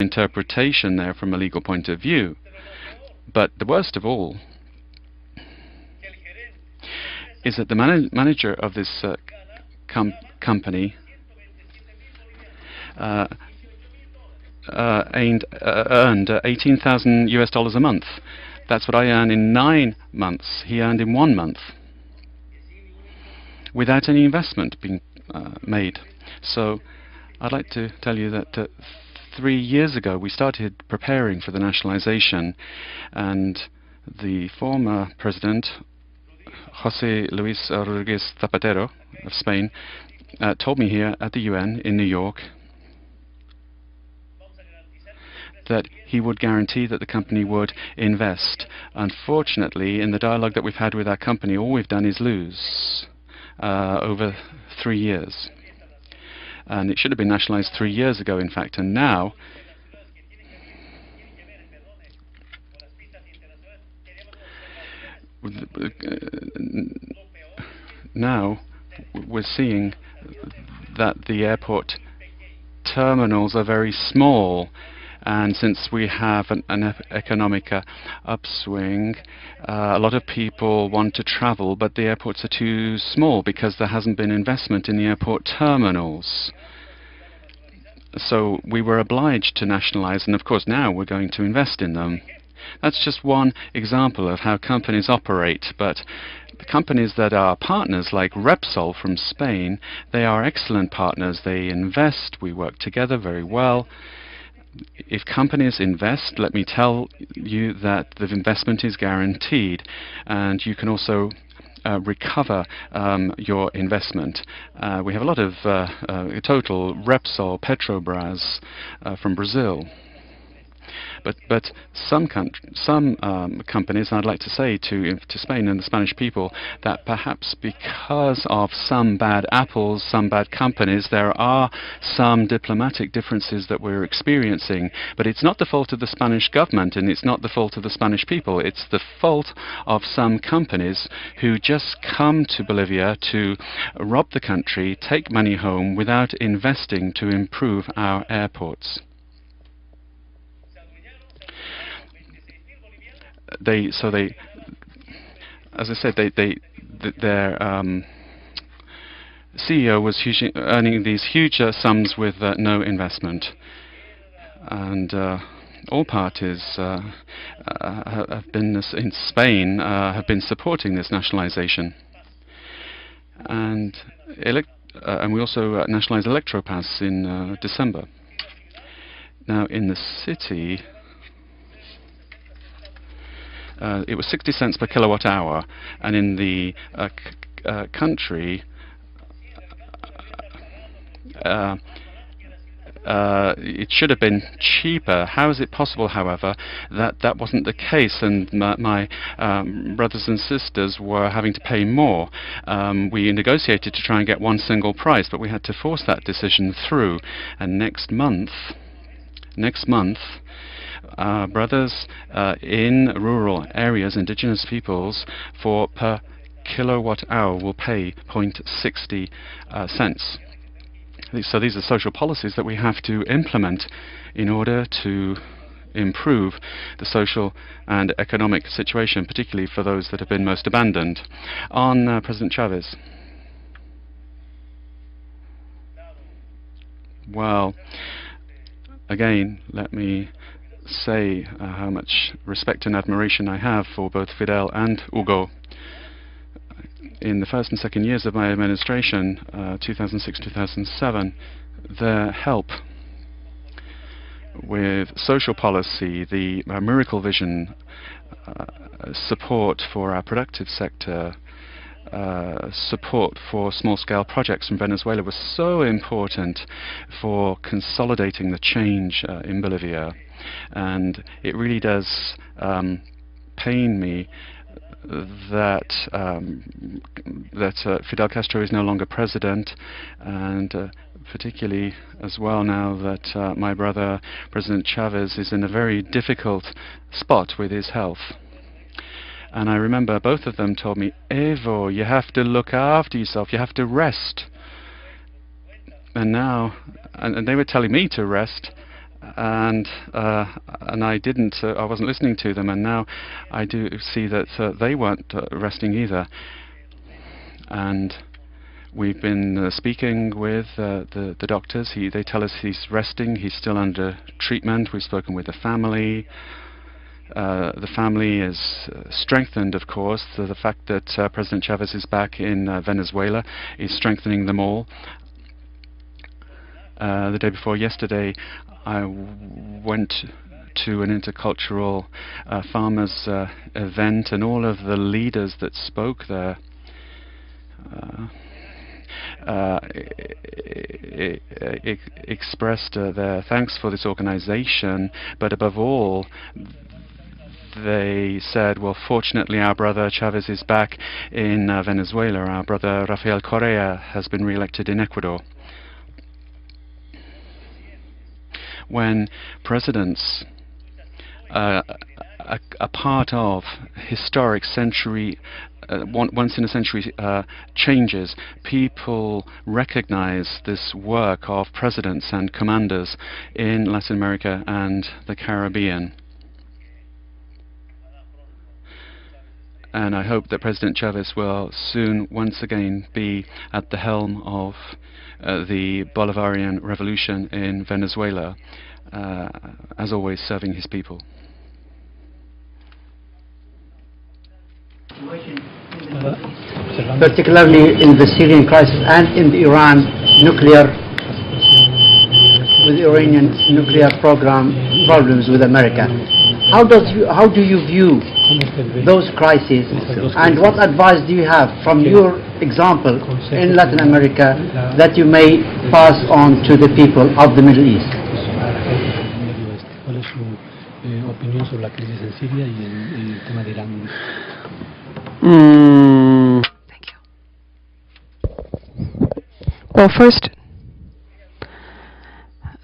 interpretation there from a legal point of view. But the worst of all is that the manager of this company earned $18,000 a month. That's what I earn in 9 months. He earned in 1 month, without any investment being made. So I'd like to tell you that 3 years ago we started preparing for the nationalization, and the former president, José Luis Rodríguez Zapatero of Spain, told me here at the UN in New York that he would guarantee that the company would invest. Unfortunately, in the dialogue that we've had with our company, all we've done is lose over 3 years. And it should have been nationalized 3 years ago, in fact, and now we're seeing that the airport terminals are very small, and since we have an economic upswing, a lot of people want to travel, but the airports are too small because there hasn't been investment in the airport terminals. So we were obliged to nationalize, and of course now we're going to invest in them. That's just one example of how companies operate, but the companies that are partners, like Repsol from Spain, they are excellent partners. They invest, we work together very well. If companies invest, let me tell you that the investment is guaranteed, and you can also recover your investment. We have a lot of Total, Repsol, Petrobras from Brazil. But some companies, I'd like to say to Spain and the Spanish people, that perhaps because of some bad apples, some bad companies, there are some diplomatic differences that we're experiencing. But it's not the fault of the Spanish government, and it's not the fault of the Spanish people. It's the fault of some companies who just come to Bolivia to rob the country, take money home without investing to improve our airports. As I said, their CEO was earning these huge sums with no investment, and all parties have been in Spain have been supporting this nationalization, and we also nationalized Electropass in December. Now in the city, it was 60 cents per kilowatt hour, and in the country it should have been cheaper. How is it possible, however, that that wasn't the case, and my brothers and sisters were having to pay more? We negotiated to try and get one single price, but we had to force that decision through, and next month brothers in rural areas, indigenous peoples, for per kilowatt hour will pay 0.60 cents. So these are social policies that we have to implement in order to improve the social and economic situation, particularly for those that have been most abandoned. On President Chavez. Well, again, let me say how much respect and admiration I have for both Fidel and Hugo. In the first and second years of my administration, 2006-2007, their help with social policy, the Miracle Vision, support for our productive sector, support for small-scale projects from Venezuela was so important for consolidating the change in Bolivia. And it really does pain me that Fidel Castro is no longer president, and particularly as well now that my brother President Chavez is in a very difficult spot with his health. And I remember both of them told me, Evo, you have to look after yourself, you have to rest. And now, and they were telling me to rest, and I didn't. I wasn't listening to them, and now I do see that they weren't resting either. And we've been speaking with the doctors. They tell us he's resting. He's still under treatment. We've spoken with the family. The family is strengthened, of course. The fact that President Chavez is back in Venezuela is strengthening them all. The day before yesterday, I went to an intercultural farmers event, and all of the leaders that spoke there expressed their thanks for this organization, but above all, they said, well, fortunately our brother Chavez is back in Venezuela. Our brother Rafael Correa has been re-elected in Ecuador. When presidents are part of historic century, once-in-a-century changes, people recognize this work of presidents and commanders in Latin America and the Caribbean. And I hope that President Chavez will soon once again be at the helm of the Bolivarian revolution in Venezuela, as always serving his people. Particularly in the Syrian crisis and in the Iran nuclear, with the Iranian nuclear problems with America. How do you view those crises, and what advice do you have from your example in Latin America that you may pass on to the people of the Middle East? ¿Cuál es su opinión sobre la crisis en Siria y el tema de Irán? Thank you. Well, first,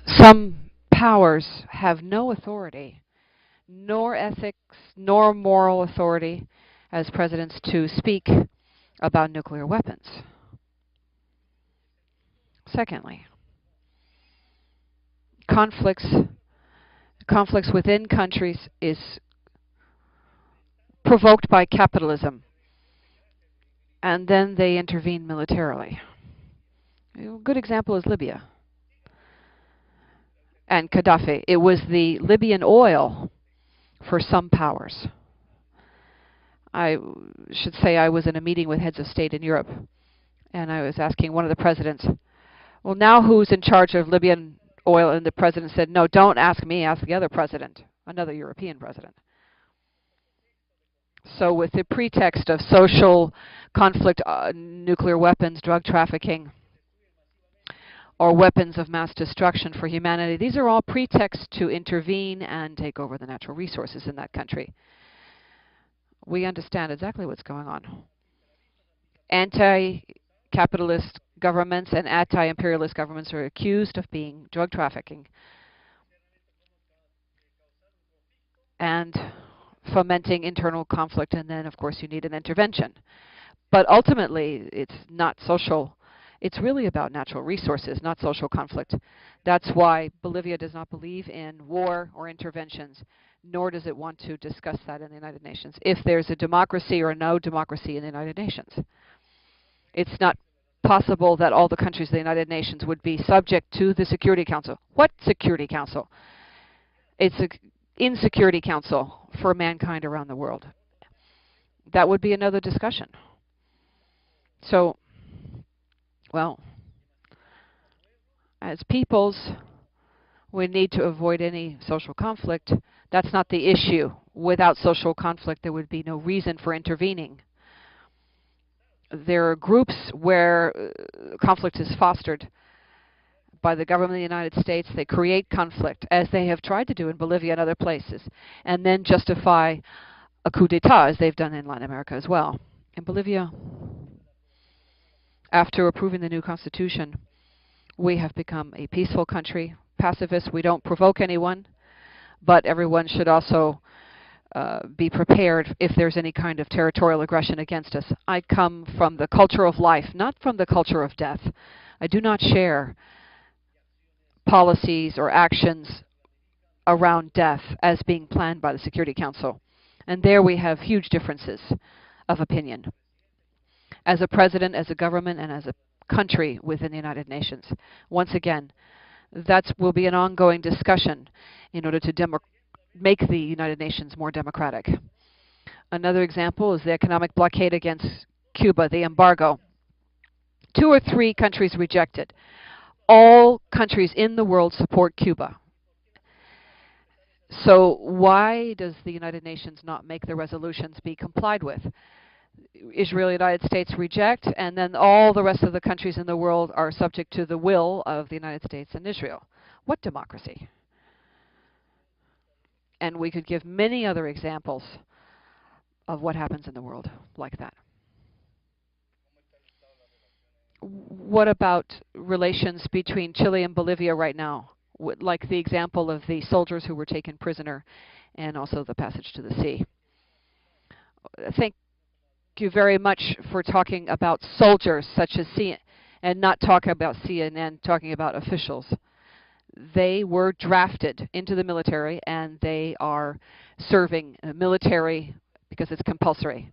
some powers have no authority, nor ethics, nor moral authority as presidents to speak about nuclear weapons. Secondly, conflicts within countries is provoked by capitalism, and then they intervene militarily. A good example is Libya and Gaddafi. It was the Libyan oil for some powers. I should say I was in a meeting with heads of state in Europe, and I was asking one of the presidents, well, now who's in charge of Libyan oil? And the president said, no, don't ask me, ask the other president, another European president. So with the pretext of social conflict, nuclear weapons, drug trafficking, or weapons of mass destruction for humanity, these are all pretexts to intervene and take over the natural resources in that country. We understand exactly what's going on. Anti-capitalist governments and anti-imperialist governments are accused of being drug trafficking and fomenting internal conflict, and then, of course, you need an intervention. But ultimately, it's not social. It's really about natural resources, not social conflict. That's why Bolivia does not believe in war or interventions, nor does it want to discuss that in the United Nations. If there's a democracy or no democracy in the United Nations, it's not possible that all the countries of the United Nations would be subject to the Security Council. What Security Council? It's an Insecurity Council for mankind around the world. That would be another discussion. So, well, as peoples, we need to avoid any social conflict. That's not the issue. Without social conflict, there would be no reason for intervening. There are groups where conflict is fostered by the government of the United States. They create conflict, as they have tried to do in Bolivia and other places, and then justify a coup d'etat, as they've done in Latin America as well. In Bolivia, after approving the new constitution, we have become a peaceful country, pacifist. We don't provoke anyone, but everyone should also be prepared if there's any kind of territorial aggression against us. I come from the culture of life, not from the culture of death. I do not share policies or actions around death as being planned by the Security Council. And there we have huge differences of opinion. As a president, as a government, and as a country within the United Nations. Once again, that will be an ongoing discussion in order to make the United Nations more democratic. Another example is the economic blockade against Cuba, the embargo. 2 or 3 countries rejected. All countries in the world support Cuba. So why does the United Nations not make the resolutions be complied with? Israel and the United States reject, and then all the rest of the countries in the world are subject to the will of the United States and Israel. What democracy? And we could give many other examples of what happens in the world like that. What about relations between Chile and Bolivia right now? Like the example of the soldiers who were taken prisoner and also the passage to the sea. Thank you very much for talking about soldiers such as and not talking about CNN, talking about officials. They were drafted into the military and they are serving military because it's compulsory.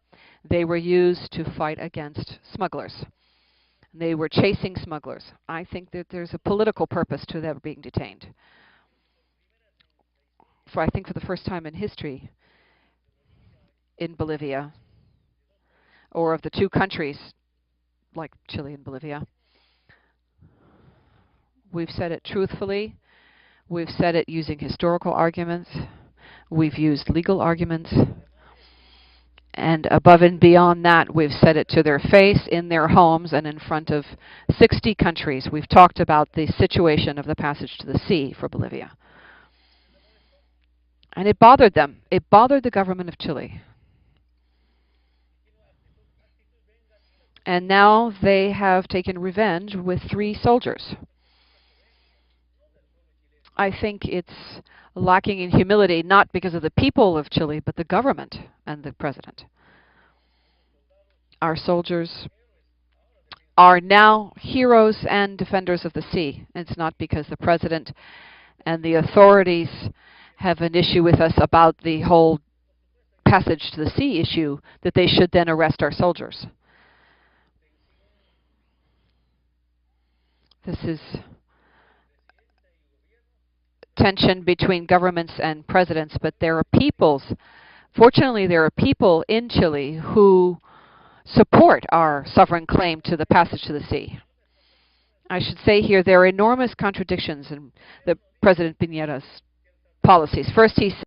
They were used to fight against smugglers. They were chasing smugglers. I think that there's a political purpose to them being detained. I think for the first time in history in Bolivia, or of the 2 countries like Chile and Bolivia, we've said it truthfully, we've said it using historical arguments, we've used legal arguments, and above and beyond that, we've said it to their face, in their homes, and in front of 60 countries. We've talked about the situation of the passage to the sea for Bolivia. And it bothered them. It bothered the government of Chile. And now they have taken revenge with 3 soldiers. I think it's lacking in humility, not because of the people of Chile, but the government and the president. Our soldiers are now heroes and defenders of the sea. It's not because the president and the authorities have an issue with us about the whole passage to the sea issue that they should then arrest our soldiers. This is tension between governments and presidents, but there are peoples, fortunately there are people in Chile who support our sovereign claim to the passage to the sea. I should say here there are enormous contradictions in the President Piñera's policies. First he